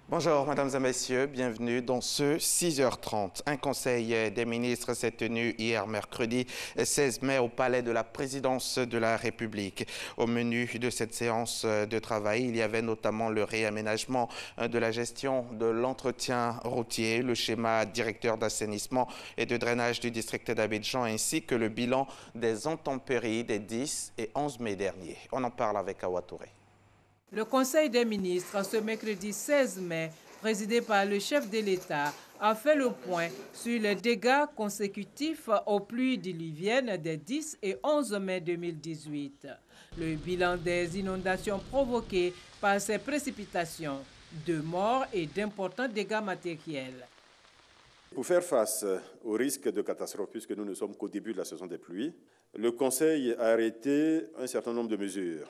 Bonjour, mesdames et messieurs, bienvenue dans ce 6h30. Un conseil des ministres s'est tenu hier mercredi 16 mai au palais de la présidence de la République. Au menu de cette séance de travail, il y avait notamment le réaménagement de la gestion de l'entretien routier, le schéma directeur d'assainissement et de drainage du district d'Abidjan, ainsi que le bilan des intempéries des 10 et 11 mai dernier. On en parle avec Awa Touré. Le Conseil des ministres, ce mercredi 16 mai, présidé par le chef de l'État, a fait le point sur les dégâts consécutifs aux pluies diluviennes des 10 et 11 mai 2018. Le bilan des inondations provoquées par ces précipitations, de morts et d'importants dégâts matériels. Pour faire face au risque de catastrophe, puisque nous ne sommes qu'au début de la saison des pluies, le Conseil a arrêté un certain nombre de mesures,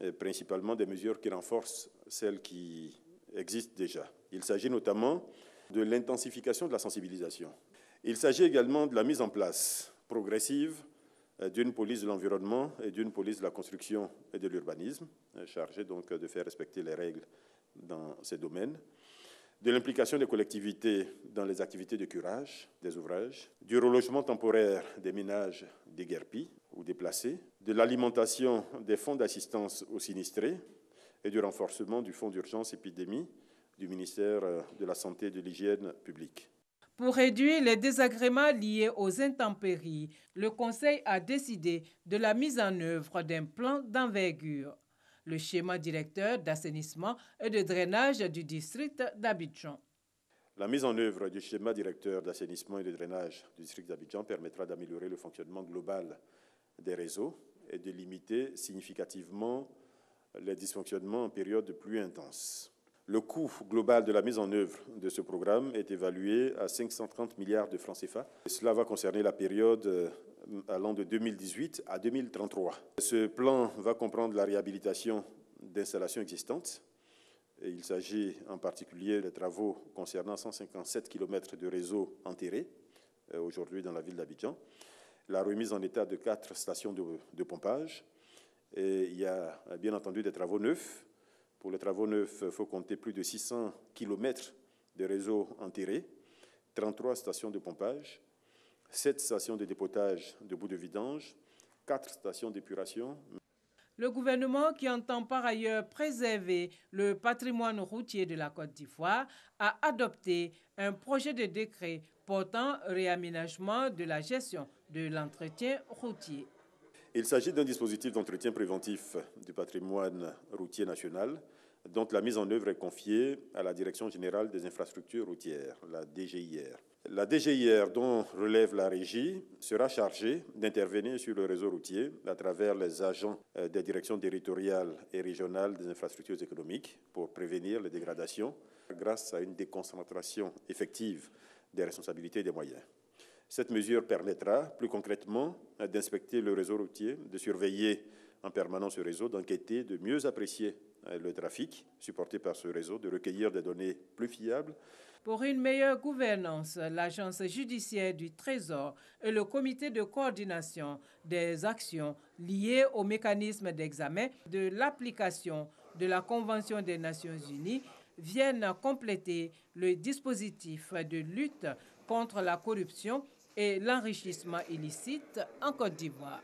et principalement des mesures qui renforcent celles qui existent déjà. Il s'agit notamment de l'intensification de la sensibilisation. Il s'agit également de la mise en place progressive d'une police de l'environnement et d'une police de la construction et de l'urbanisme, chargée donc de faire respecter les règles dans ces domaines, de l'implication des collectivités dans les activités de curage des ouvrages, du relogement temporaire des ménages déguerpis ou déplacés, de l'alimentation des fonds d'assistance aux sinistrés et du renforcement du fonds d'urgence épidémie du ministère de la Santé et de l'Hygiène publique. Pour réduire les désagréments liés aux intempéries, le Conseil a décidé de la mise en œuvre d'un plan d'envergure. Le schéma directeur d'assainissement et de drainage du district d'Abidjan. La mise en œuvre du schéma directeur d'assainissement et de drainage du district d'Abidjan permettra d'améliorer le fonctionnement global des réseaux et de limiter significativement les dysfonctionnements en période de pluie intense. Le coût global de la mise en œuvre de ce programme est évalué à 530 milliards de francs CFA. Cela va concerner la période allant de 2018 à 2033. Ce plan va comprendre la réhabilitation d'installations existantes. Et il s'agit en particulier des travaux concernant 157 km de réseaux enterrés aujourd'hui dans la ville d'Abidjan, la remise en état de 4 stations de pompage. Et il y a bien entendu des travaux neufs. Pour les travaux neufs, il faut compter plus de 600 km de réseaux enterrés, 33 stations de pompage, 7 stations de dépotage de boues de vidange, 4 stations d'épuration. Le gouvernement, qui entend par ailleurs préserver le patrimoine routier de la Côte d'Ivoire, a adopté un projet de décret portant réaménagement de la gestion de l'entretien routier. Il s'agit d'un dispositif d'entretien préventif du patrimoine routier national dont la mise en œuvre est confiée à la Direction générale des infrastructures routières, la DGIR. La DGIR, dont relève la régie, sera chargée d'intervenir sur le réseau routier à travers les agents des directions territoriales et régionales des infrastructures économiques pour prévenir les dégradations grâce à une déconcentration effective des responsabilités et des moyens. Cette mesure permettra, plus concrètement, d'inspecter le réseau routier, de surveiller en permanence ce réseau, d'enquêter, de mieux apprécier le trafic supporté par ce réseau, de recueillir des données plus fiables. Pour une meilleure gouvernance, l'Agence judiciaire du Trésor et le comité de coordination des actions liées au mécanisme d'examen de l'application de la Convention des Nations Unies viennent compléter le dispositif de lutte contre la corruption et l'enrichissement illicite en Côte d'Ivoire.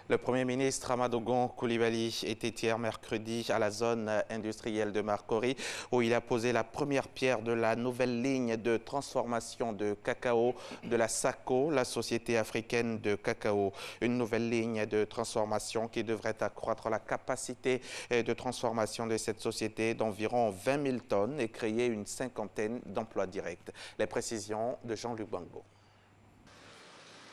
Le Premier ministre Amadou Gon Coulibaly était hier mercredi à la zone industrielle de Marcory où il a posé la première pierre de la nouvelle ligne de transformation de cacao de la SACO, la Société africaine de cacao. Une nouvelle ligne de transformation qui devrait accroître la capacité de transformation de cette société d'environ 20 000 tonnes et créer une cinquantaine d'emplois directs. Les précisions de Jean-Luc Bango.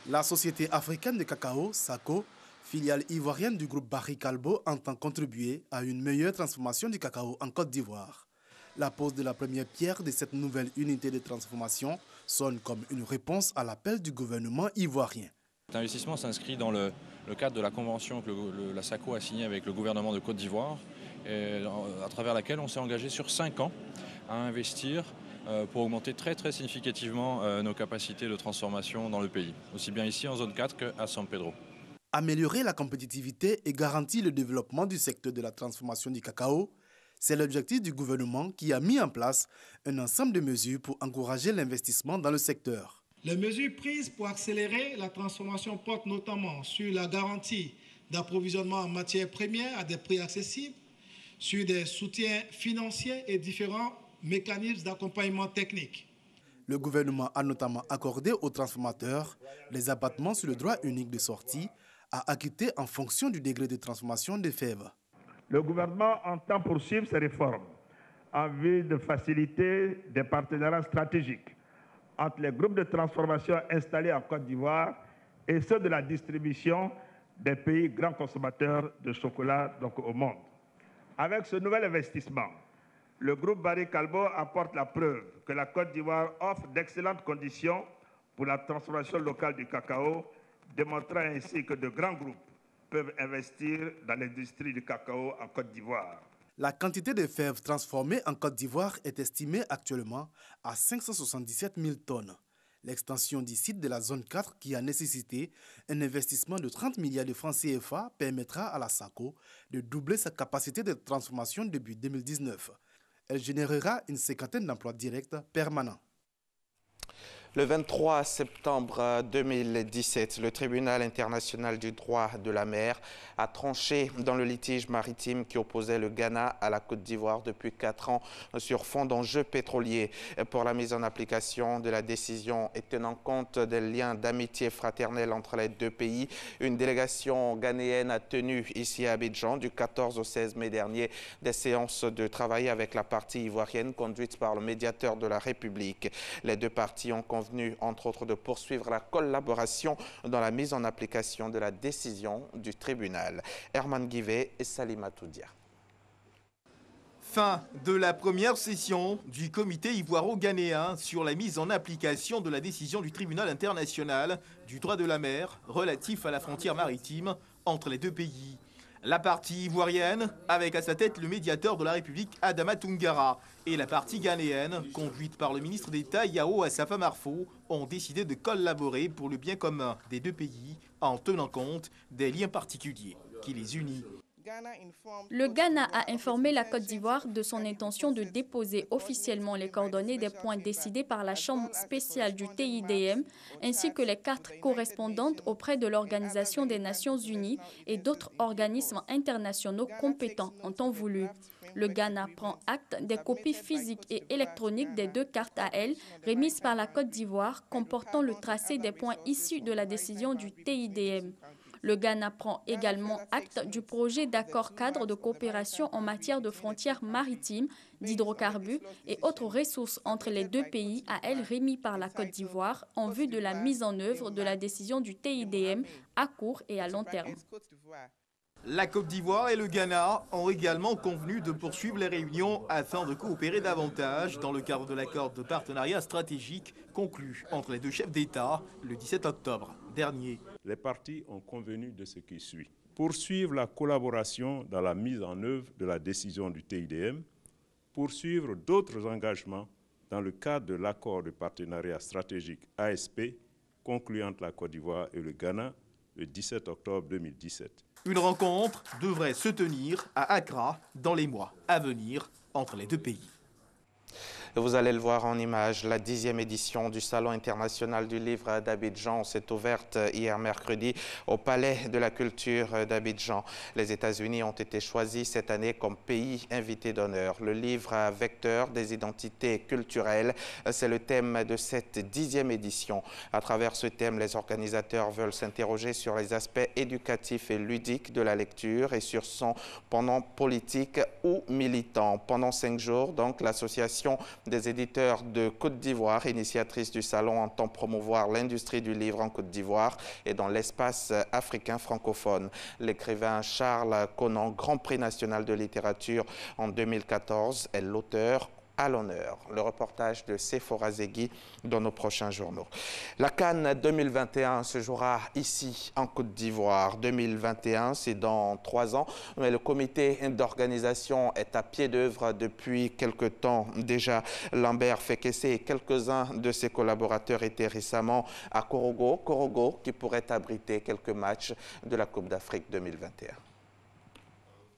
La Société africaine de cacao, SACO, filiale ivoirienne du groupe Barry Callebaut, entend contribuer à une meilleure transformation du cacao en Côte d'Ivoire. La pose de la première pierre de cette nouvelle unité de transformation sonne comme une réponse à l'appel du gouvernement ivoirien. Cet investissement s'inscrit dans le cadre de la convention que la SACO a signée avec le gouvernement de Côte d'Ivoire, à travers laquelle on s'est engagé sur 5 ans à investir pour augmenter très significativement nos capacités de transformation dans le pays, aussi bien ici en zone 4 qu'à San Pedro. Améliorer la compétitivité et garantir le développement du secteur de la transformation du cacao, C'est l'objectif du gouvernement qui a mis en place un ensemble de mesures pour encourager l'investissement dans le secteur. Les mesures prises pour accélérer la transformation portent notamment sur la garantie d'approvisionnement en matières premières à des prix accessibles, sur des soutiens financiers et différents mécanismes d'accompagnement technique. Le gouvernement a notamment accordé aux transformateurs les abattements sur le droit unique de sortie à acquitter en fonction du degré de transformation des fèves. Le gouvernement entend poursuivre ces réformes en vue de faciliter des partenariats stratégiques entre les groupes de transformation installés en Côte d'Ivoire et ceux de la distribution des pays grands consommateurs de chocolat au monde. Avec ce nouvel investissement, le groupe Barrick Calbo apporte la preuve que la Côte d'Ivoire offre d'excellentes conditions pour la transformation locale du cacao, démontrant ainsi que de grands groupes peuvent investir dans l'industrie du cacao en Côte d'Ivoire. La quantité de fèves transformées en Côte d'Ivoire est estimée actuellement à 577 000 tonnes. L'extension du site de la zone 4, qui a nécessité un investissement de 30 milliards de francs CFA, permettra à la SACO de doubler sa capacité de transformation depuis 2019. Elle générera une cinquantaine d'emplois directs permanents. Le 23 septembre 2017, le tribunal international du droit de la mer a tranché dans le litige maritime qui opposait le Ghana à la Côte d'Ivoire depuis 4 ans sur fond d'enjeux pétroliers. Pour la mise en application de la décision et tenant compte des liens d'amitié fraternelle entre les deux pays, une délégation ghanéenne a tenu ici à Abidjan du 14 au 16 mai dernier des séances de travail avec la partie ivoirienne conduite par le médiateur de la République. Les deux parties ont convenu entre autres de poursuivre la collaboration dans la mise en application de la décision du tribunal. Herman Guivet et Salima Toudia. Fin de la première session du comité ivoiro-ghanéen sur la mise en application de la décision du tribunal international du droit de la mer relatif à la frontière maritime entre les deux pays. La partie ivoirienne, avec à sa tête le médiateur de la République Adama Toungara, et la partie ghanéenne, conduite par le ministre d'État Yao Assafa Marfo, ont décidé de collaborer pour le bien commun des deux pays en tenant compte des liens particuliers qui les unissent. Le Ghana a informé la Côte d'Ivoire de son intention de déposer officiellement les coordonnées des points décidés par la Chambre spéciale du TIDM ainsi que les cartes correspondantes auprès de l'Organisation des Nations Unies et d'autres organismes internationaux compétents en temps voulu. Le Ghana prend acte des copies physiques et électroniques des deux cartes à elle remises par la Côte d'Ivoire comportant le tracé des points issus de la décision du TIDM. Le Ghana prend également acte du projet d'accord cadre de coopération en matière de frontières maritimes, d'hydrocarbures et autres ressources entre les deux pays à elle remis par la Côte d'Ivoire en vue de la mise en œuvre de la décision du TIDM à court et à long terme. La Côte d'Ivoire et le Ghana ont également convenu de poursuivre les réunions afin de coopérer davantage dans le cadre de l'accord de partenariat stratégique conclu entre les deux chefs d'État le 17 octobre dernier. Les parties ont convenu de ce qui suit. Poursuivre la collaboration dans la mise en œuvre de la décision du TIDM, poursuivre d'autres engagements dans le cadre de l'accord de partenariat stratégique ASP conclu entre la Côte d'Ivoire et le Ghana le 17 octobre 2017. Une rencontre devrait se tenir à Accra dans les mois à venir entre les deux pays. Vous allez le voir en images, la 10e édition du Salon international du livre d'Abidjan s'est ouverte hier mercredi au Palais de la Culture d'Abidjan. Les États-Unis ont été choisis cette année comme pays invité d'honneur. Le livre vecteur des identités culturelles, c'est le thème de cette 10e édition. À travers ce thème, les organisateurs veulent s'interroger sur les aspects éducatifs et ludiques de la lecture et sur son pendant politique ou militant. Pendant 5 jours, donc, l'association des éditeurs de Côte d'Ivoire, initiatrice du salon, entend promouvoir l'industrie du livre en Côte d'Ivoire et dans l'espace africain francophone. L'écrivain Charles Conan, Grand Prix national de littérature en 2014, est l'auteur à l'honneur. Le reportage de Sephora Zegui dans nos prochains journaux. La Cannes 2021 se jouera ici en Côte d'Ivoire. 2021, c'est dans 3 ans, mais le comité d'organisation est à pied d'œuvre depuis quelque temps déjà. Lambert Fekesse et quelques-uns de ses collaborateurs étaient récemment à Korogo qui pourrait abriter quelques matchs de la Coupe d'Afrique 2021.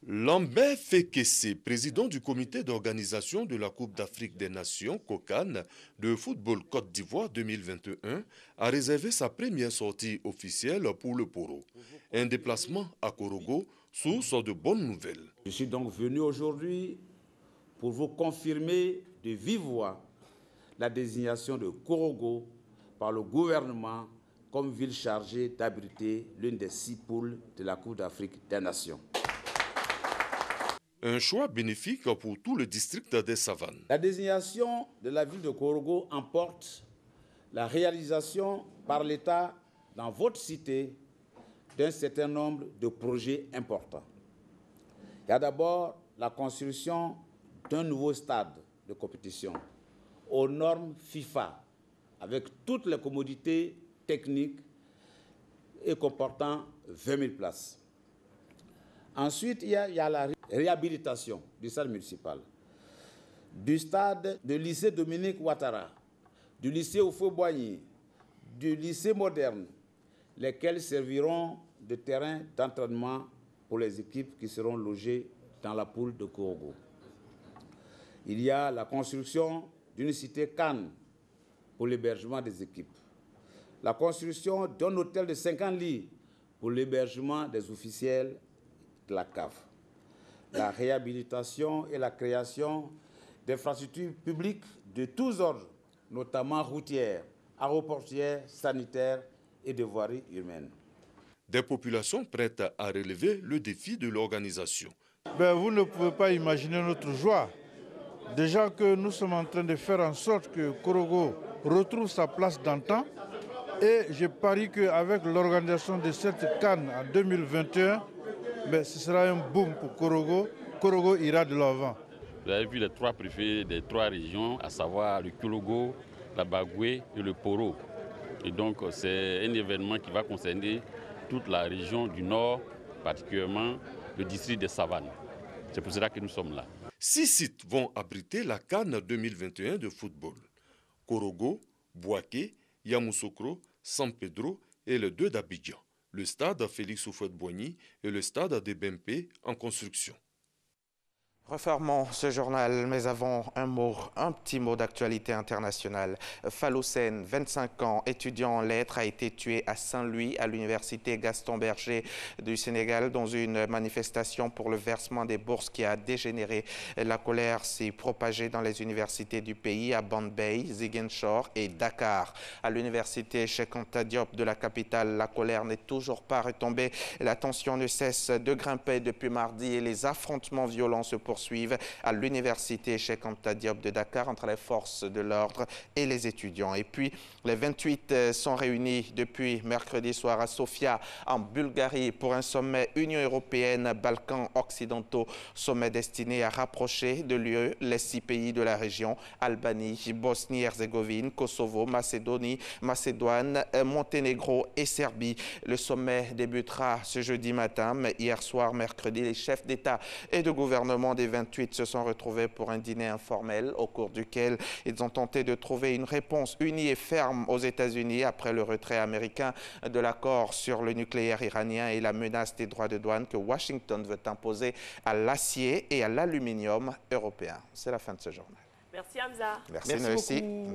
Lambert Fekese, président du comité d'organisation de la Coupe d'Afrique des Nations, COCAN, de football Côte d'Ivoire 2021, a réservé sa première sortie officielle pour le Poro. Un déplacement à Korogo, source de bonnes nouvelles. Je suis donc venu aujourd'hui pour vous confirmer de vive voix la désignation de Korogo par le gouvernement comme ville chargée d'abriter l'une des 6 poules de la Coupe d'Afrique des Nations. Un choix bénéfique pour tout le district des Savanes. La désignation de la ville de Korogo emporte la réalisation par l'État dans votre cité d'un certain nombre de projets importants. Il y a d'abord la construction d'un nouveau stade de compétition aux normes FIFA, avec toutes les commodités techniques et comportant 20 000 places. Ensuite, il y a la réhabilitation du stade municipal, du stade du lycée Dominique Ouattara, du lycée Houphouët-Boigny, du lycée moderne, lesquels serviront de terrain d'entraînement pour les équipes qui seront logées dans la poule de Korogo. Il y a la construction d'une cité Cannes pour l'hébergement des équipes, la construction d'un hôtel de 50 lits pour l'hébergement des officiels de la CAF, la réhabilitation et la création d'infrastructures publiques de tous ordres, notamment routières, aéroportuaires, sanitaires et de voirie humaine. Des populations prêtes à relever le défi de l'organisation. Vous ne pouvez pas imaginer notre joie. Déjà que nous sommes en train de faire en sorte que Korogo retrouve sa place d'antan. Et je parie qu'avec l'organisation de cette CAN en 2021, ce sera un boom pour Korogo. Korogo ira de l'avant. Vous avez vu les 3 préfets des 3 régions, à savoir le Korogo, la Bagoué et le Poro. Et donc c'est un événement qui va concerner toute la région du Nord, particulièrement le district des Savanes. C'est pour cela que nous sommes là. 6 sites vont abriter la CAN 2021 de football. Korogo, Bouaké, Yamoussoukro, San Pedro et le 2 d'Abidjan, le stade Félix Houphouët-Boigny et le stade de Bempé en construction. Refermons ce journal, mais avant un petit mot d'actualité internationale. Fallou Sène, 25 ans, étudiant en lettres, a été tué à Saint-Louis, à l'université Gaston Berger du Sénégal, dans une manifestation pour le versement des bourses qui a dégénéré. La colère s'est propagée dans les universités du pays, à Bambey, Ziguinchor et Dakar. À l'université Cheikh Anta Diop de la capitale, la colère n'est toujours pas retombée. La tension ne cesse de grimper depuis mardi et les affrontements violents se poursuivent à l'université Cheikh Anta Diop de Dakar entre les forces de l'ordre et les étudiants. Et puis, les 28 sont réunis depuis mercredi soir à Sofia, en Bulgarie, pour un sommet Union européenne-Balkans occidentaux, sommet destiné à rapprocher de l'UE les 6 pays de la région, Albanie, Bosnie-Herzégovine, Kosovo, Macédoine, Monténégro et Serbie. Le sommet débutera ce jeudi matin, mais hier soir, mercredi, les chefs d'État et de gouvernement des 28 se sont retrouvés pour un dîner informel au cours duquel ils ont tenté de trouver une réponse unie et ferme aux États-Unis après le retrait américain de l'accord sur le nucléaire iranien et la menace des droits de douane que Washington veut imposer à l'acier et à l'aluminium européen. C'est la fin de ce journal. Merci Hamza. Merci beaucoup.